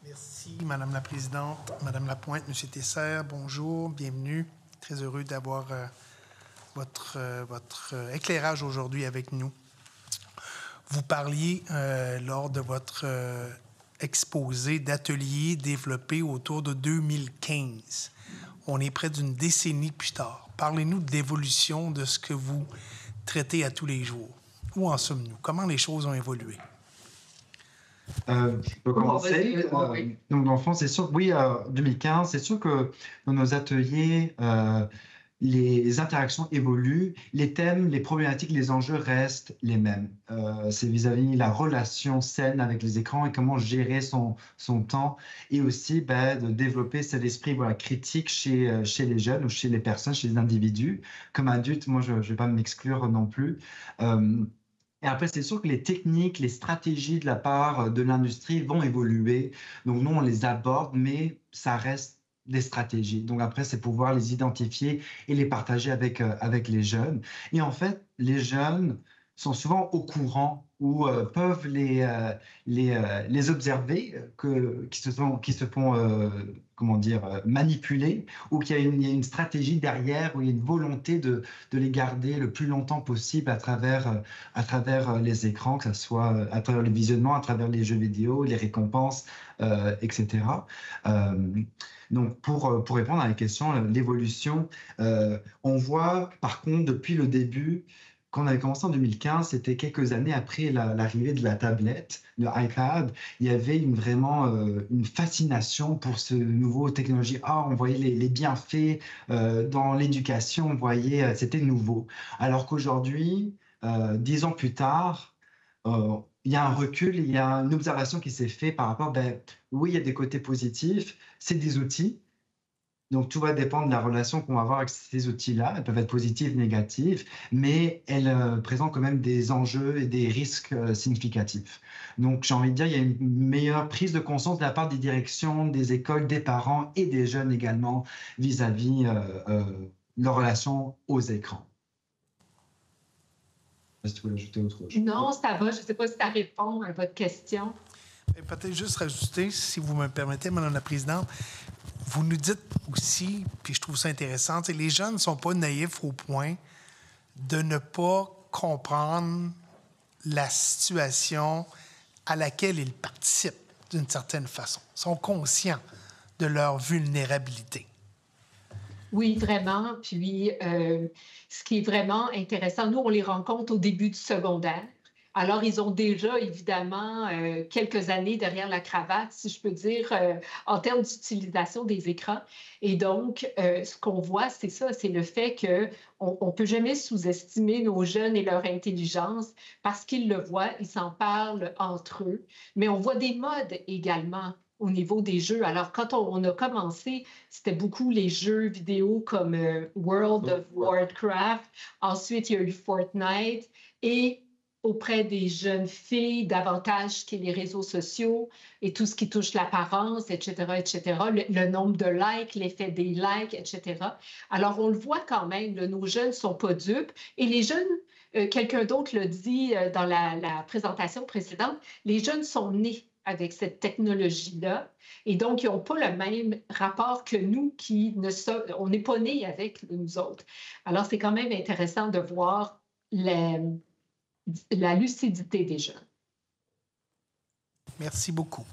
Merci, Madame la Présidente. Madame Lapointe, Monsieur Tesser, bonjour, bienvenue. Très heureux d'avoir votre éclairage aujourd'hui avec nous. Vous parliez lors de votre exposé d'ateliers développés autour de 2015. On est près d'une décennie plus tard. Parlez-nous de l'évolution de ce que vous traitez à tous les jours. Où en sommes-nous? Comment les choses ont évolué? Je peux commencer. Donc, dans le fond, c'est sûr que oui, 2015, c'est sûr que dans nos ateliers, les interactions évoluent, les thèmes, les problématiques, les enjeux restent les mêmes. C'est vis-à-vis la relation saine avec les écrans et comment gérer son temps et aussi de développer cet esprit critique chez les jeunes ou chez les personnes, chez les individus. Comme adulte, moi, je ne vais pas m'exclure non plus. Et après, c'est sûr que les techniques, les stratégies de la part de l'industrie vont évoluer. Donc, nous, on les aborde, mais ça reste des stratégies. Donc, après, c'est pouvoir les identifier et les partager avec les jeunes. Et en fait, les jeunes sont souvent au courant ou peuvent les observer, qui se font comment dire, manipuler, ou qu'il y a une stratégie derrière, où il y a une volonté de les garder le plus longtemps possible à travers les écrans, que ce soit à travers le visionnement, à travers les jeux vidéo, les récompenses, etc. Donc, pour répondre à la question, l'évolution, on voit par contre depuis le début, quand on avait commencé en 2015, c'était quelques années après l'arrivée de la tablette, le iPad, il y avait vraiment une fascination pour ce nouveau technologie. On voyait les bienfaits dans l'éducation, on voyait, c'était nouveau. Alors qu'aujourd'hui, 10 ans plus tard, il y a un recul, il y a une observation qui s'est faite par rapport, oui, il y a des côtés positifs, c'est des outils. Donc, tout va dépendre de la relation qu'on va avoir avec ces outils-là. Elles peuvent être positives, négatives, mais elles présentent quand même des enjeux et des risques significatifs. Donc, j'ai envie de dire, il y a une meilleure prise de conscience de la part des directions, des écoles, des parents et des jeunes également vis-à-vis leur relation aux écrans. Est-ce que tu voulais ajouter autre chose? Non, ça va. Je ne sais pas si ça répond à votre question. Peut-être juste rajouter, si vous me permettez, Madame la Présidente, vous nous dites aussi, puis je trouve ça intéressant, les jeunes ne sont pas naïfs au point de ne pas comprendre la situation à laquelle ils participent d'une certaine façon. Ils sont conscients de leur vulnérabilité. Oui, vraiment. Puis, ce qui est vraiment intéressant, nous, on les rencontre au début du secondaire. Alors, ils ont déjà, évidemment, quelques années derrière la cravate, si je peux dire, en termes d'utilisation des écrans. Et donc, ce qu'on voit, c'est ça, c'est le fait qu'on ne peut jamais sous-estimer nos jeunes et leur intelligence parce qu'ils le voient, ils s'en parlent entre eux. Mais on voit des modes également au niveau des jeux. Alors, quand on a commencé, c'était beaucoup les jeux vidéo comme World of Warcraft. Ensuite, il y a eu Fortnite. Et auprès des jeunes filles, davantage que les réseaux sociaux et tout ce qui touche l'apparence, etc., etc., le nombre de likes, l'effet des likes, etc. Alors, on le voit quand même, là, nos jeunes ne sont pas dupes. Et les jeunes, quelqu'un d'autre l'a dit dans la présentation précédente, les jeunes sont nés avec cette technologie-là. Et donc, ils n'ont pas le même rapport que nous on n'est pas nés avec nous autres. Alors, c'est quand même intéressant de voir la lucidité des jeunes. Merci beaucoup.